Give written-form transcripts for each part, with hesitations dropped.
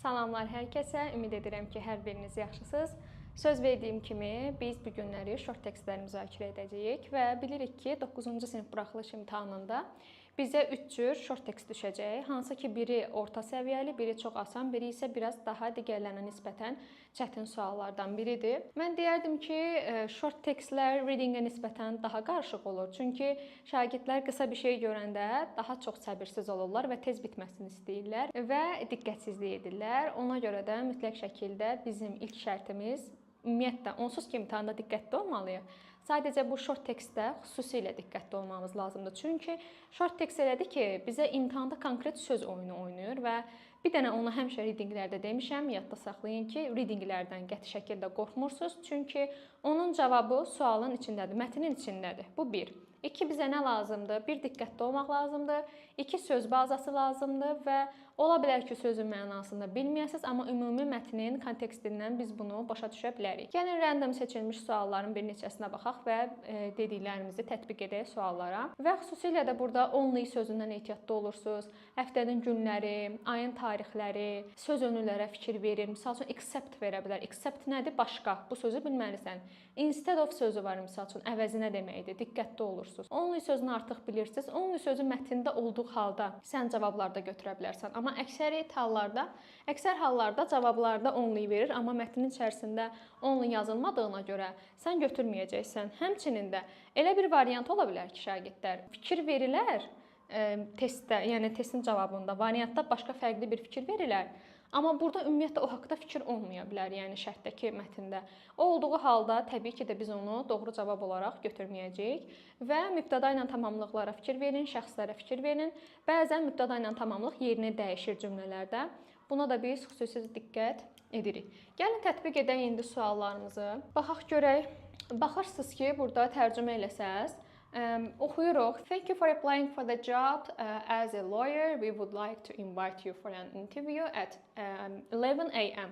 Salamlar hər kəsə. Ümid edirəm ki, hər biriniz yaxşısınız. Söz verdiyim kimi biz bu günləri short tekstlər müzakirə edəcəyik və bilirik ki, 9-cu sinif buraxılış imtahanında bizə 3 cür short tekst düşəcək. Hansı ki, biri orta səviyyəli, biri çox asan, biri isə biraz daha digərlərinə nisbətən çətin suallardan biridir. Mən deyərdim ki, short tekstlər readingə nisbətən daha qarışıq olur. Çünki şagirdlər qısa bir şey görəndə daha çox səbirsiz olurlar və tez bitməsini istəyirlər və diqqətsizlik edirlər. Ona görə də mütləq şəkildə bizim ilk şərtimiz ümumiyyətlə onsuz ki, imtahanda diqqətli olmalıyıq. Sadəcə bu short tekstdə xüsusilə diqqətli olmamız lazımdır. Çünki short tekst elədir ki, bizə imtahanda konkret söz oyunu oynayır və bir dənə onu həmişə readinglərdə demişəm, yadda saxlayın ki, readinglərdən qəti şəkildə qorxmursunuz. Çünki onun cavabı sualın içindədir, mətnin içindədir. Bu bir. İki, bizə nə lazımdır? Bir, diqqətli olmaq lazımdır. İki, söz bazası lazımdır və ola bilər ki, sözün mənasını bilməyəsiniz, amma ümumi mətnin kontekstindən biz bunu başa düşə bilərik. Gəlin, random seçilmiş sualların bir neçəsinə baxaq və dediklərimizi tətbiq edək suallara. Və xüsusilə də burada only sözündən ehtiyatlı olursunuz. Həftənin günləri, ayın tarixləri, söz önülərə fikir verin. Misal üçün, except verə bilər. Except nədir? Başqa. Bu sözü bilməlisən. Instead of sözü var, misal üçün, əvəzinə deməkdir. Diqqətli olursunuz. Only sözünü artıq bilirsiniz. Only sözü mətndə olduğu halda sən cavablarda götürə bilərsən. Amma əksər hallarda cavablarda only verir, amma mətnin içərisində only yazılmadığına görə sən götürməyəcəksən. Həmçinin də elə bir variant ola bilər ki, şagirdlər fikir verilər testdə, yəni testin cavabında, variantda başqa fərqli bir fikir verirlər. Amma burada ümumiyyətlə o haqqda fikir olmaya bilər, yəni şərtdəki mətndə. O olduğu halda təbii ki də biz onu doğru cavab olaraq götürməyəcəyik və mübtəda ilə tamamlıqlara fikir verin, şəxslərə fikir verin. Bəzən mübtəda ilə tamamlıq yerini dəyişir cümlələrdə. Buna da biz xüsusi diqqət edirik. Gəlin tətbiq edək indi suallarımızı. Baxaq görək. Baxırsınız ki, burada tərcümə eləsəz, oxuyuruq. Thank you for applying for the job as a lawyer. We would like to invite you for an interview at 11 a.m.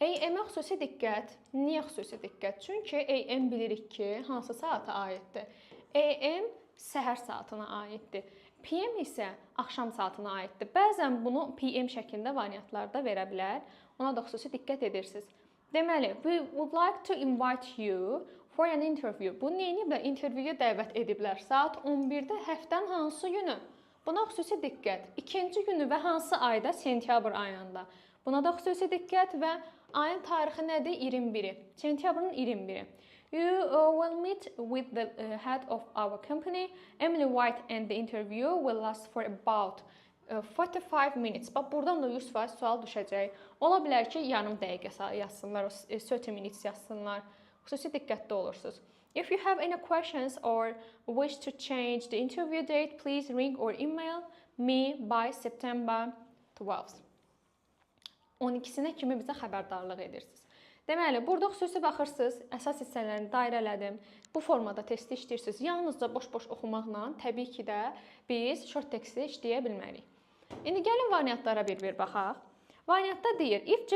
AM-ə xüsusi diqqət. Niyə xüsusi diqqət? Çünki AM bilirik ki, hansı saata aiddir? AM səhər saatına aiddir. PM isə axşam saatına aiddir. Bəzən bunu PM şəklində variantlarda verə bilər. Ona da xüsusi diqqət edirsiniz. Deməli, we would like to invite you for an interview. Bu neyiniblər? İntervyuya dəvət ediblər. Saat 11-də həftənin hansı günü? Buna xüsusi diqqət. İkinci günü və hansı ayda? Sentyabr ayında. Buna da xüsusi diqqət və ayın tarixi nədir? 21-i. Sentyabrın 21-i. You will meet with the head of our company, Emily White, and the interview will last for about 45 minutes. Bax, buradan da 100% sual düşəcək. Ola bilər ki, yarım dəqiqə yazsınlar, 30 minutes yazsınlar. Xüsusi diqqətli olursunuz. If you have any questions or wish to change the interview date, please ring or email me by September 12th. 12-sinə kimi bizə xəbərdarlıq edirsiniz. Deməli, burada xüsusi baxırsınız, əsas hissələrini dairələdim. Bu formada testi işləyirsiniz. Yalnızca boş-boş oxumaqla təbii ki də biz short teksti işləyə bilmərik. İndi gəlin variantlara bir baxaq. Variantda deyir, if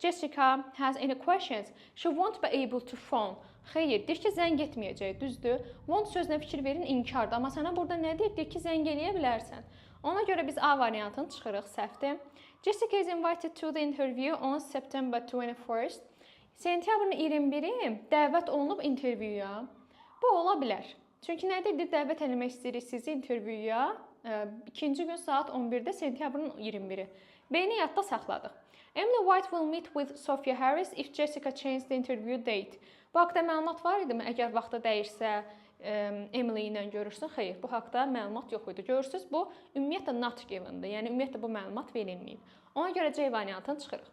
Jessica has any questions, she won't be able to phone. Xeyr, deyir ki, zəng etməyəcək, düzdür. Won't sözünə fikir verin, inkardır. Amma sənə burada nə deyir? Deyir ki, zəng eləyə bilərsən. Ona görə biz A variantını çıxırıq, səhvdir. Jessica is invited to the interview on September 21st. Sentyabrın 21-i dəvət olunub intervyuya. Bu ola bilər. Çünki nə deyir? Dəvət eləmək istəyirik sizi intervyuya. İkinci gün saat 11-də sentyabrın 21-i. B-ni yadda saxladıq. Emily White will meet with Sophia Harris if Jessica changes the interview date. Bu haqda məlumat var idimi? Əgər vaxtı dəyişsə, Emily ilə görürsün. Xeyr, bu haqda məlumat yox idi. Görürsünüz, bu ümumiyyətlə not given-dir. Yəni ümumiyyətlə bu məlumat verilməyib. Ona görə C variantını çıxırıq.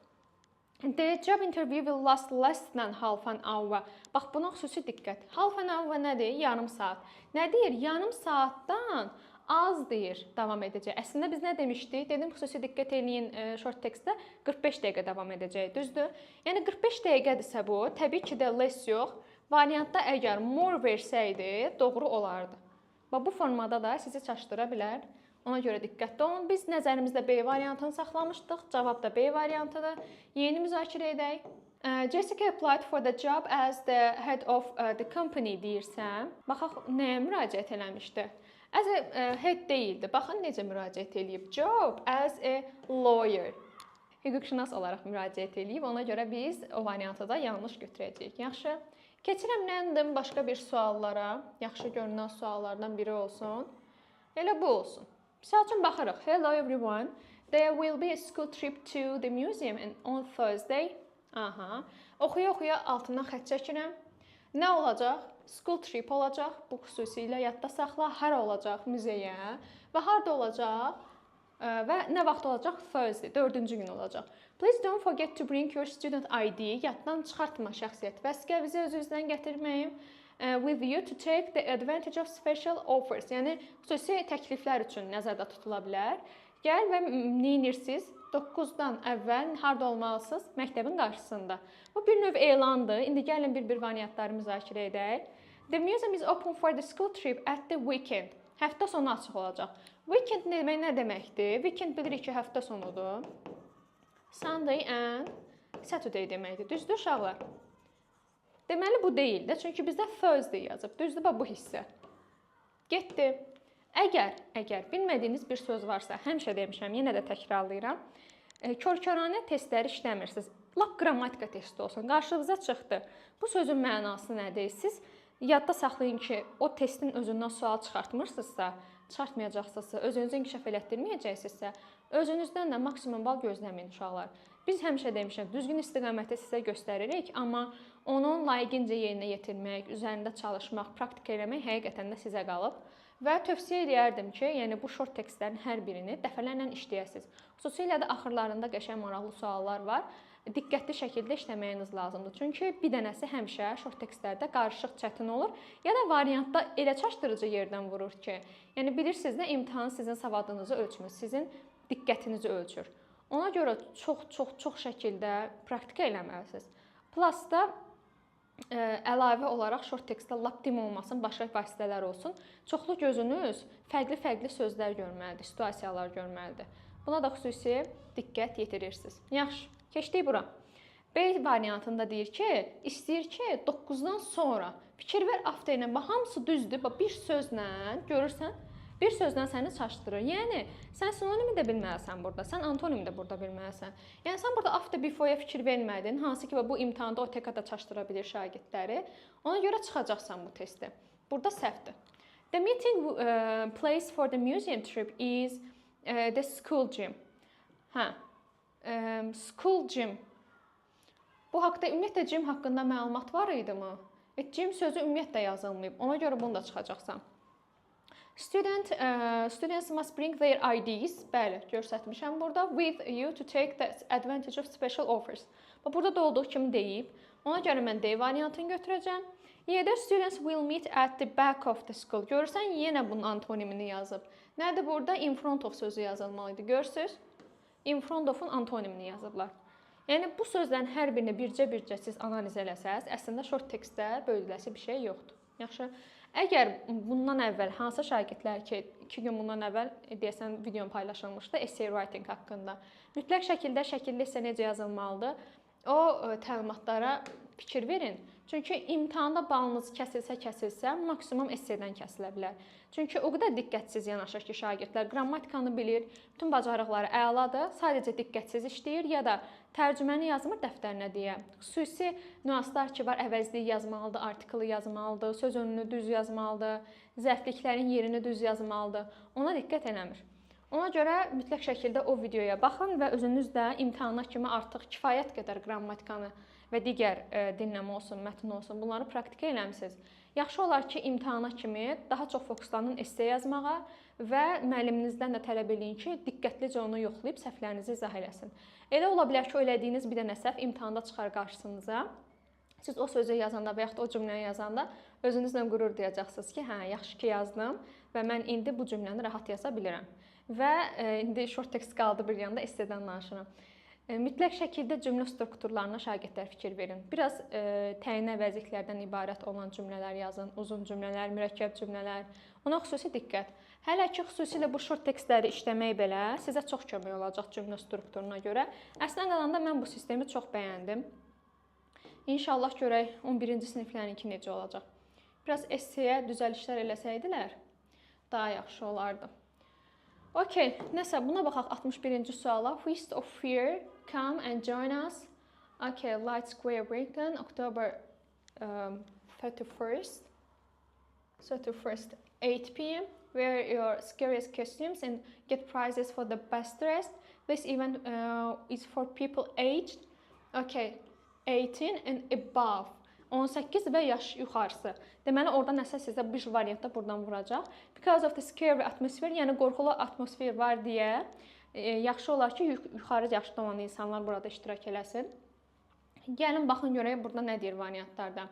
The job interview will last less than half an hour. Bax, buna xüsusi diqqət. Half an hour nədir? Yarım saat. Nə deyir? Yarım saatdan az deyir, davam edəcək. Əslində biz nə demişdik? Dedim, xüsusi diqqət eləyin short tekstdə 45 dəqiqə davam edəcək, düzdür? Yəni 45 dəqiqədirsə bu, təbii ki də less yox. Variantda əgər more versəydi, doğru olardı. Bax, bu formada da sizi çaşdıra bilər. Ona görə diqqətli olun. Biz nəzərimizdə B variantını saxlamışdıq. Cavab da B variantıdır. Yeni müzakirə edək. Jessica applied for the job as the head of the company deyirsəm, baxaq nəyə müraciət eləmişdi? As a head deyildi. Baxın necə müraciət eləyib. Job as a lawyer. hüquqşünas olaraq müraciət edib. Ona görə biz o variantı da yanlış götürəcəyik. Yaxşı. Keçirəm random başqa bir suallara. Yaxşı görünən suallardan biri olsun. Elə bu olsun. Misal üçün baxırıq. Hello everyone. There will be a school trip to the museum on Thursday. Aha. Oxuya-oxuya altından xətt çəkirəm. Nə olacaq? School trip olacaq. Bu xüsusilə yadda saxla. Hara olacaq? Muzeyə. Və harda olacaq? Və nə vaxt olacaq? Thursday, 4-cü gün olacaq. Please don't forget to bring your student ID. Yaddan çıxartma şəxsiyyət vəsiqənizi özünüzdən gətirməyin. With you to take the advantage of special offers. Yəni xüsusi təkliflər üçün nəzərdə tutula bilər. Gəl və neynirsiniz? 9-dan əvvəl harda olmalısınız? Məktəbin qarşısında. Bu bir növ elandır. İndi gəlin bir variantları müzakirə edək. The museum is open for the school trip at the weekend. Həftə sonu açıq olacaq. Weekend demək nə deməkdir? Weekend bilirik ki, həftə sonudur. Sunday and Saturday deməkdir. Düzdür uşaqlar? Deməli bu deyil də, çünki bizdə Thursday yazıb. Düzdür bu hissə. Getdi. Əgər bilmədiyiniz bir söz varsa, həmişə demişəm, yenə də təkrarlayıram. Kör-köranə testləri işləmirsiniz. Lap qrammatika testi olsun. Qarşınıza çıxdı. Bu sözün mənası nədir? Siz yadda saxlayın ki, o testin özündən sual çıxartmırsınızsa, çıxartmayacaqsınızsa, özünüzü inkişaf elətdirməyəcəksinizsə, özünüzdən də maksimum bal gözləməyin uşaqlar. Biz həmişə demişəm, düzgün istiqaməti sizə göstəririk, amma onun layiqincə yerinə yetirmək, üzərində çalışmaq, praktika eləmək həqiqətən də sizə qalıb. Və tövsiyə edərdim ki, yəni bu short tekstlərin hər birini dəfələrlə işləyəsiniz. Xüsusilə də axırlarında qəşəng maraqlı suallar var. Diqqətli şəkildə işləməyiniz lazımdır. Çünki bir dənəsi həmişə short tekstlərdə qarışıq, çətin olur. Ya da variantda elə çaşdırıcı yerdən vurur ki, yəni bilirsiniz də imtahan sizin savadınızı ölçmür, sizin diqqətinizi ölçür. Ona görə çox şəkildə praktika eləməlisiniz. Plus-da əlavə olaraq short tekstdə lap dim olmasın, başqa vasitələr olsun. Çoxlu gözünüz fərqli sözlər görməlidir, situasiyalar görməlidir. Buna da xüsusi diqqət yetirirsiniz. Yaxşı. Keçdik bura. B variantında deyir ki, istəyir ki, 9-dan sonra fikir ver afterinə. Bax, hamısı düzdür. Bax, bir sözlə, görürsən, bir sözlə səni çaşdırır. Yəni, sən sinonimi də bilməlisən burada, sən antonimi də burada bilməlisən. Yəni, sən burada after, before-ya fikir vermədin, hansı ki, bu imtahanda OTK-da çaşdıra bilir şagirdləri. Ona görə çıxacaqsan bu testi. Burada səhvdir. The meeting place for the museum trip is the school gym. School gym. Bu haqda ümumiyyətlə gym haqqında məlumat var idi mı? Gym sözü ümumiyyətlə yazılmayıb. Ona görə bunu da çıxacaqsan. Students must bring their IDs. Bəli, göstərmişəm burada. With you to take the advantage of special offers. Burada da olduğu kimi deyib. Ona görə mən D variantını götürəcəm. Y-də students will meet at the back of the school. Görürsən, yenə bunun antonimini yazıb. Nədir burada? In front of sözü yazılmalıydı. Görürsünüz? In front of-un antonimini yazıblar. Yəni, bu sözlərin hər birini bircə siz analiz eləsəz, əslində short tekstdə bölgüləsi bir şey yoxdur. Yaxşı. Əgər bundan əvvəl hansı şagirdlər ki, 2 gün bundan əvvəl deyəsən videom paylaşılmışdı essay writing haqqında. Mütləq şəkildə şəkilli essə necə yazılmalıdır? O təlimatlara fikir verin. Çünki imtahanda balınız kəsilsə, maksimum essaydən kəsilə bilər. Çünki o qədər diqqətsiz yanaşır ki, şagirdlər qrammatikanı bilir, bütün bacarıqları əladır, sadəcə diqqətsiz işləyir ya da tərcüməni yazmır dəftərinə deyə. Xüsusi nüanslar ki var, əvəzliyi yazmalıdır, artiklı yazmalıdır, söz önünü düz yazmalıdır, zərfliklərin yerini düz yazmalıdır. Ona diqqət eləmir. Ona görə mütləq şəkildə o videoya baxın və özünüz də imtahana kimi artıq kifayət qədər qrammatikanı və digər dinləmə olsun, mətn olsun, bunları praktika eləmisiniz. Yaxşı olar ki, imtahana kimi daha çox fokuslanın essay yazmağa və müəlliminizdən də tələb eləyin ki, diqqətlicə onu yoxlayıb səhvlərinizi izah eləsin. Elə ola bilər ki, elədiyiniz bir dənə səhv imtahanda çıxar qarşınıza. Siz o sözü yazanda və yaxud o cümləni yazanda özünüzlə qürur duyacaqsınız ki, hə, yaxşı ki yazdım və mən indi bu cümləni rahat yaza bilirəm. Və indi short text qaldı bir yanda essaydən danışıram. Mütləq şəkildə cümlə strukturlarına şagirdlər fikir verin. Biraz təyin əvəzliklərdən ibarət olan cümlələr yazın, uzun cümlələr, mürəkkəb cümlələr. Ona xüsusi diqqət. Hələ ki, xüsusilə bu short tekstləri işləmək belə sizə çox kömək olacaq cümlə strukturuna görə. Əslində qalanda mən bu sistemi çox bəyəndim. İnşallah görək 11-ci siniflərinki necə olacaq. Biraz essaya düzəlişlər eləsəydilər daha yaxşı olardı. Okey, nəsə buna baxaq 61-ci suala. Fist of fear come and join us. Okay, Light Square Brighton, October 31st, 8 p.m. Wear your scariest costumes and get prizes for the best dressed. This event is for people aged, okay, 18 and above. 18 və yaş yuxarısı. Deməli, orada nəsə sizə bir variantda buradan vuracaq. Because of the scary atmosphere, yəni qorxulu atmosfer var deyə yaxşı olar ki, yuxarı yaşda olan insanlar burada iştirak eləsin. Gəlin, baxın görək burada nə deyir variantlarda.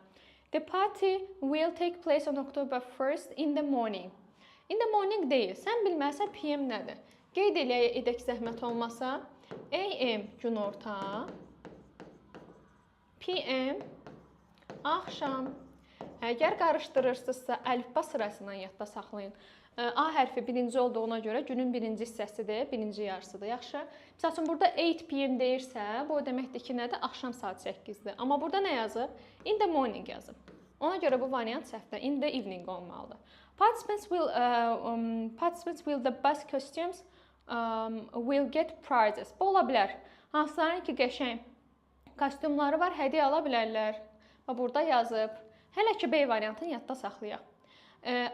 The party will take place on October 1st in the morning. In the morning deyil. Sən bilməsən PM nədir? Qeyd edək zəhmət olmasa. AM günorta. PM axşam. Əgər qarışdırırsınızsa, əlifba sırasından yadda saxlayın. A hərfi birinci olduğuna görə günün birinci hissəsidir, birinci yarısıdır, yaxşı. Məsəl üçün, burada 8 PM deyirsə, bu o deməkdir ki, nədir? Axşam saat 8-dir. Amma burada nə yazıb? In the morning yazıb. Ona görə bu variant səhvdir. In the evening olmalıdır. Participants will the best costumes will get prizes. Bu ola bilər. Hansıların ki, qəşəng kostyumları var, hədiyyə ala bilərlər. Və burada yazıb. Hələ ki, B variantını yadda saxlayaq.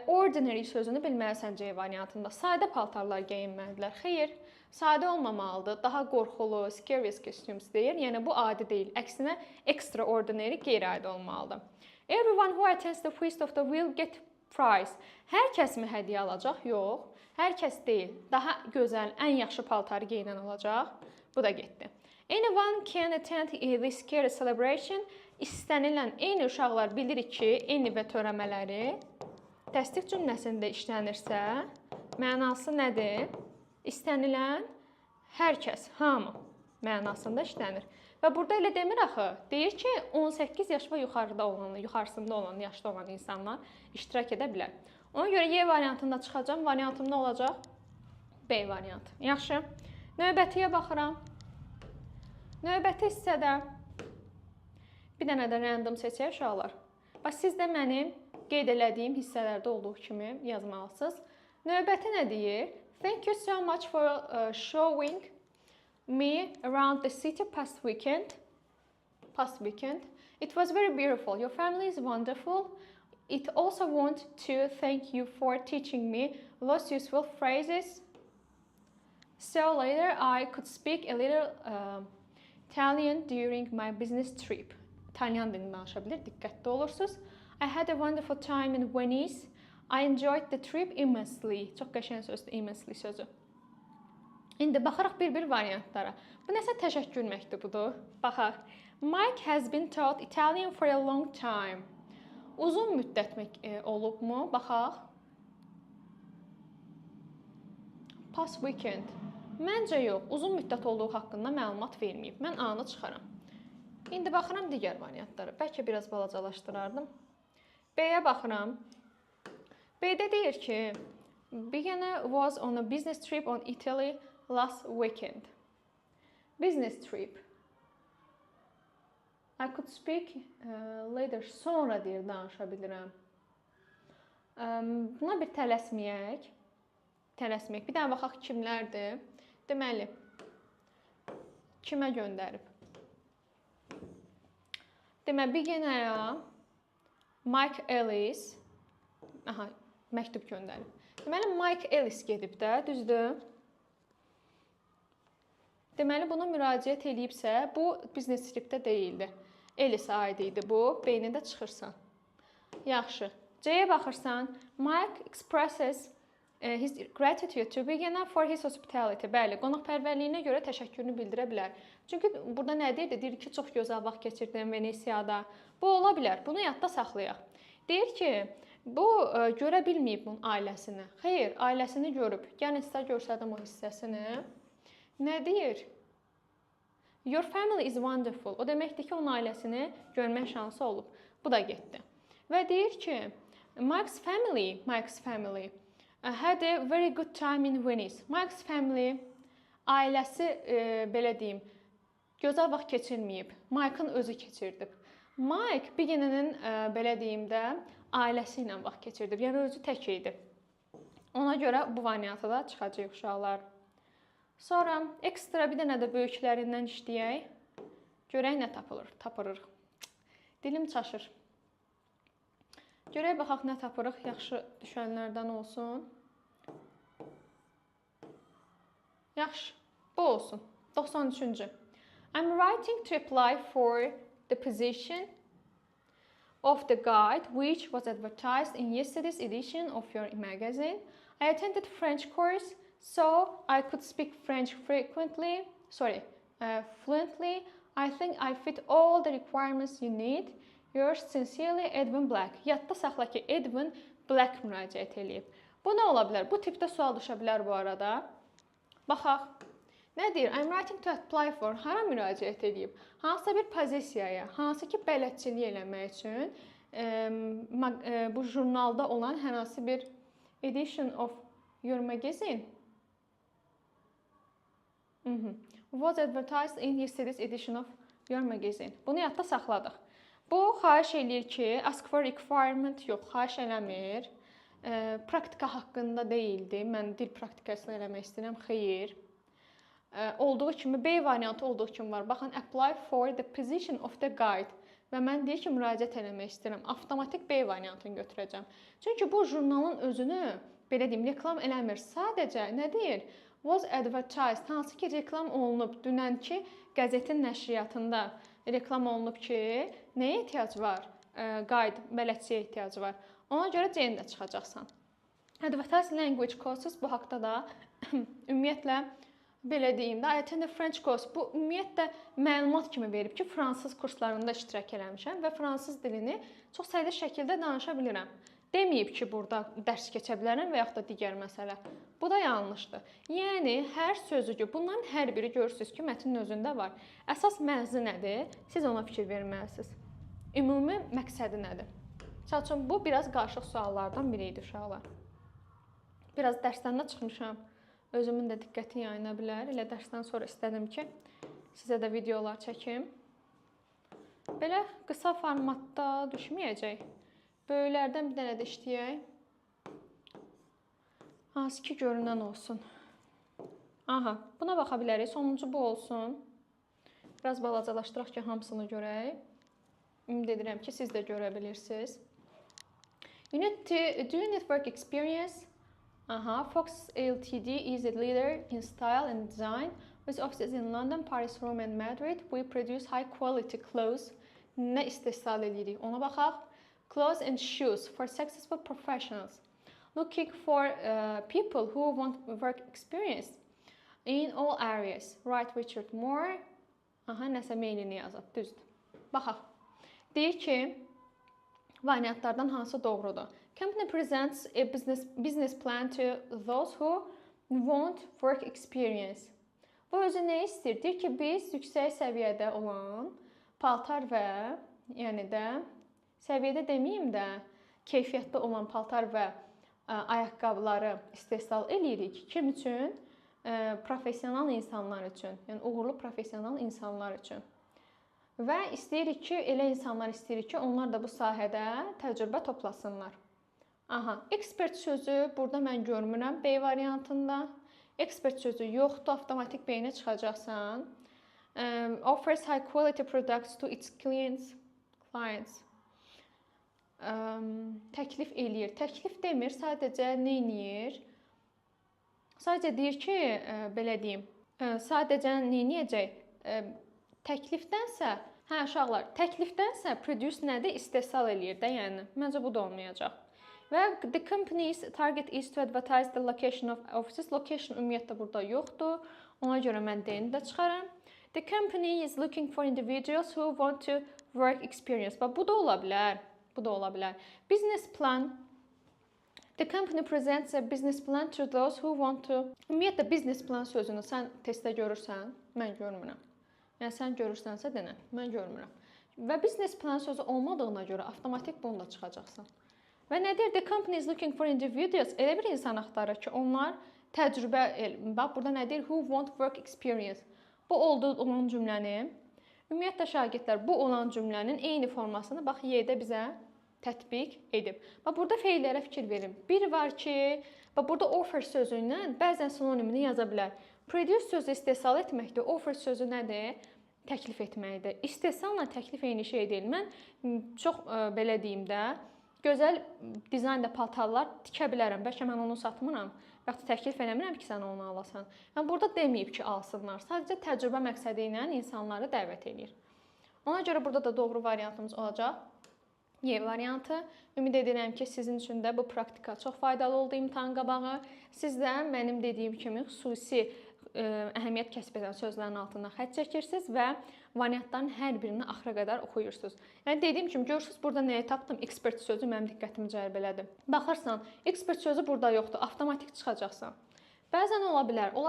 Ordinary sözünü bilməlisən C variantında. Sadə paltarlar geyinməlidirlər. Xeyr, sadə olmamalıdır. Daha qorxulu, scary costumes deyir. Yəni, bu adi deyil. Əksinə, extraordinary, qeyri-adi olmalıdır. Everyone who attends the feast of the will get prize. Hər kəs mi hədiyyə alacaq? Yox. Hər kəs deyil. Daha gözəl, ən yaxşı paltarı geyinən olacaq. Bu da getdi. Anyone can attend this scary celebration. İstənilən, eyni uşaqlar bilirik ki, eyni və törəmələri təsdiq cümləsində işlənirsə, mənası nədir? İstənilən, hər kəs, hamı mənasında işlənir. Və burada elə demir axı, deyir ki, 18 yaş və yuxarısında olan, yaşda olan insanlar iştirak edə bilər. Ona görə Y variantında çıxacam, variantım nə olacaq? B variantı. Yaxşı, növbətiyə baxıram. Növbəti hissədə bir dənə də random seçək uşaqlar. Bax, siz də mənim qeyd elədiyim hissələrdə olduğu kimi yazmalısınız. Növbəti nə deyir? Thank you so much for showing me around the city past weekend. It was very beautiful. Your family is wonderful. It also want to thank you for teaching me those useful phrases. So later I could speak a little Italian during my business trip. İtalyan dilini danışa bilir, diqqətli olursunuz. I had a wonderful time in Venice. I enjoyed the trip immensely. Çox qəşəng sözdür, immensely sözü. İndi baxaraq bir variantlara. Bu nəsə təşəkkür məktubudur. Baxaq. Mike has been taught Italian for a long time. Uzun müddət olubmu? Baxaq. Past weekend. Məncə yox, uzun müddət olduğu haqqında məlumat verməyib. Mən A-nı çıxaram. İndi baxıram digər variantlara. Bəlkə biraz balacalaşdırardım. B-yə baxıram. B-də deyir ki, beginner was on a business trip on Italy last weekend. Business trip. I could speak later. Sonra deyir, danışa bilirəm. Buna bir tələsməyək. Bir dənə baxaq kimlərdir? Deməli, kimə göndərib? Deməli, beginner'a Mike Ellis məktub göndərib. Deməli, Mike Ellis gedib də, düzdür? Deməli, buna müraciət edibsə, bu business tripdə deyildi. Ellis aid idi bu, B-ni də çıxırsan. Yaxşı. C-yə baxırsan, Mike expresses his gratitude to beginner for his hospitality. Bəli, qonaqpərvərliyinə görə təşəkkürünü bildirə bilər. Çünki burada nə deyir? Deyir ki, çox gözəl vaxt keçirdim Venesiyada. Bu ola bilər. Bunu yadda saxlayaq. Deyir ki, bu görə bilməyib bunun ailəsini. Xeyr, ailəsini görüb. Gəlin sizə göstərdim o hissəsini. Nə deyir? Your family is wonderful. O deməkdir ki, onun ailəsini görmək şansı olub. Bu da getdi. Və deyir ki, Mike's family had a very good time in Venice. Mike's family ailəsi, belə deyim, gözəl vaxt keçirməyib. Mike'ın özü keçirdib. Mike beginner'ın, belə deyim də, ailəsi ilə vaxt keçirdib. Yəni, özü tək idi. Ona görə bu variantı da çıxacaq uşaqlar. Sonra ekstra bir dənə də böyüklərindən işləyək. Görək nə tapırıq. Dilim çaşır. Görək baxaq nə tapırıq. Yaxşı düşənlərdən olsun. Yaxşı, bu olsun. 93-cü. I'm writing to apply for the position of the guide which was advertised in yesterday's edition of your magazine. I attended French course so I could speak French fluently. I think I fit all the requirements you need. Yours sincerely, Edwin Black. Yadda saxla ki, Edwin Black müraciət eləyib. Bu nə ola bilər? Bu tipdə sual düşə bilər bu arada. Baxaq. Nə deyir? I'm writing to apply for. Hara müraciət edib? Hansısa bir pozisiyaya, hansı ki bələdçilik eləmək üçün bu jurnalda olan hər hansı bir edition of your magazine was advertised in yesterday's edition of your magazine. Bunu yadda saxladıq. Bu xahiş eləyir ki, ask for requirement yox, xahiş eləmir. Praktika haqqında deyildi. Mən dil praktikasını eləmək istəyirəm. Xeyr. Olduğu kimi, B variantı olduğu kimi var. Baxın, apply for the position of the guide. Və mən deyir ki, müraciət eləmək istəyirəm. Avtomatik B variantını götürəcəm. Çünki bu jurnalın özünü, belə deyim, reklam eləmir. Sadəcə, nə deyir? Was advertised. Hansı ki, reklam olunub. Dünənki qəzetin nəşriyyatında reklam olunub ki, nəyə ehtiyac var? Guide, bələdçiyə ehtiyac var. Ona görə C-ni də çıxacaqsan. Advertised language courses bu haqda da ümumiyyətlə belə deyim də, I attended French course. Bu ümumiyyətlə məlumat kimi verib ki, fransız kurslarında iştirak eləmişəm və fransız dilini çox sayda şəkildə danışa bilirəm. Deməyib ki, burada dərs keçə bilərəm və yaxud da digər məsələ. Bu da yanlışdır. Yəni, hər sözcüğü, bunların hər biri görürsünüz ki, mətnin özündə var. Əsas məğzi nədir? Siz ona fikir verməlisiniz. Ümumi məqsədi nədir? Məsəl üçün, bu biraz qarışıq suallardan biri idi uşaqlar. Biraz dərsdən də çıxmışam. Özümün də diqqəti yayına bilər. Elə dərsdən sonra istədim ki, sizə də videolar çəkim. Belə qısa formatda düşməyəcək. Böyüklərdən bir dənə də işləyək. Hansı ki, görünən olsun. Aha, buna baxa bilərik. Sonuncu bu olsun. Biraz balacalaşdıraq ki, hamısını görək. Ümid edirəm ki, siz də görə bilirsiniz. Do you need work experience? Fox Ltd is a leader in style and design with offices in London, Paris, Rome and Madrid. We produce high quality clothes. Nə istehsal edirik? Ona baxaq. Clothes and shoes for successful professionals. Looking for people who want work experience in all areas. Write Richard Moore. Nəsə mailini yazıb, düzdür. Baxaq. Deyir ki, variantlardan hansı doğrudur? Company presents a business plan to those who want work experience. Bu özü nə istəyir? Deyir ki, biz yüksək səviyyədə olan paltar və, yəni də, səviyyədə deməyim də, keyfiyyətdə olan paltar və ayaqqabıları istehsal edirik. Kim üçün? Professional insanlar üçün, yəni uğurlu professional insanlar üçün. Və istəyirik ki, elə insanlar istəyirik ki, onlar da bu sahədə təcrübə toplasınlar. Expert sözü burada mən görmürəm B variantında. Expert sözü yoxdur, avtomatik B-nə çıxacaqsan. Offers high quality products to its clients. Təklif eləyir. Təklif demir, sadəcə nə eləyir? Sadəcə deyir ki, belə deyim, sadəcə nə eləyəcək? Təklifdənsə, uşaqlar, təklifdənsə produce nədir? İstehsal eləyir də, yəni. Məncə bu da olmayacaq. Və the company's target is to advertise the location of offices. Location ümumiyyətlə burada yoxdur. Ona görə mən D-ni də çıxaram. The company is looking for individuals who want to work experience. Bu da ola bilər. Bu da ola bilər. Business plan. The company presents a business plan to those who want to. Ümumiyyətlə business plan sözünü sən testdə görürsən, mən görmürəm. Yəni sən görürsənsə denə, mən görmürəm. Və business plan sözü olmadığına görə avtomatik bunu da çıxacaqsan. Və nədir? The company is looking for individuals. Elə bir insan axtarır ki, onlar təcrübə, bax burada nədir? Who want work experience. Bu olan cümləni, ümumiyyətlə şagirdlər bu olan cümlənin eyni formasını bax Y-də bizə tətbiq edib. Bax burada feillərə fikir verin. Bir var ki, bax burada offer sözü ilə bəzən sinonimini yaza bilər. Produce sözü istehsal etməkdir. Offer sözü nədir? Təklif etməkdir. İstehsalla təklif eyni şey deyil. Mən çox belə deyim də, gözəl dizaynda paltarlar tikə bilərəm. Bəlkə mən onu satmıram. Yaxud təklif eləmirəm ki, sən onu alasan. Yəni burada deməyib ki, alsınlar. Sadəcə təcrübə məqsədi ilə insanları dəvət edir. Ona görə burada da doğru variantımız olacaq Y variantı. Ümid edirəm ki, sizin üçün də bu praktika çox faydalı oldu imtahan qabağı. Siz də mənim dediyim kimi xüsusi əhəmiyyət kəsb edən sözlərin altından xətt çəkirsiniz və variantların hər birini axıra qədər oxuyursunuz. Yəni dediyim kimi görürsüz burada nəyi tapdım? Expert sözü mənim diqqətimi cəlb elədi. Baxırsan, expert sözü burada yoxdur, avtomatik çıxacaqsan. Bəzən ola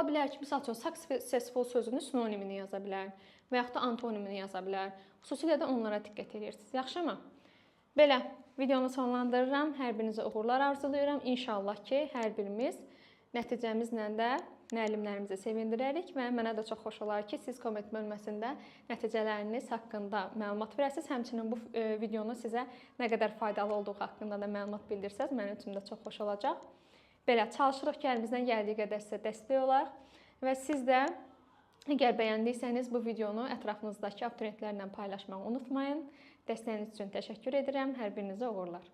bilər ki, məsəl üçün successful sözünün sinonimini yaza bilər və yaxud da antonimini yaza bilər. Xüsusilə də onlara diqqət edirsiniz. Yaxşımı? Belə videonu sonlandırıram. Hər birinizə uğurlar arzulayıram. İnşallah ki, hər birimiz nəticəmizlə də müəllimlərimizi sevindirərik və mənə də çox xoş olar ki, siz komment bölməsində nəticələriniz haqqında məlumat verəsiniz. Həmçinin bu videonu sizə nə qədər faydalı olduğu haqqında da məlumat bildirsəz, mənim üçün də çox xoş olacaq. Belə çalışırıq ki, əlimizdən gəldiyi qədər sizə dəstək olaq və siz də əgər bəyəndiysəniz bu videonu ətrafınızdakı abituriyentlərlə paylaşmağı unutmayın. Dəstəyiniz üçün təşəkkür edirəm. Hər birinizə uğurlar.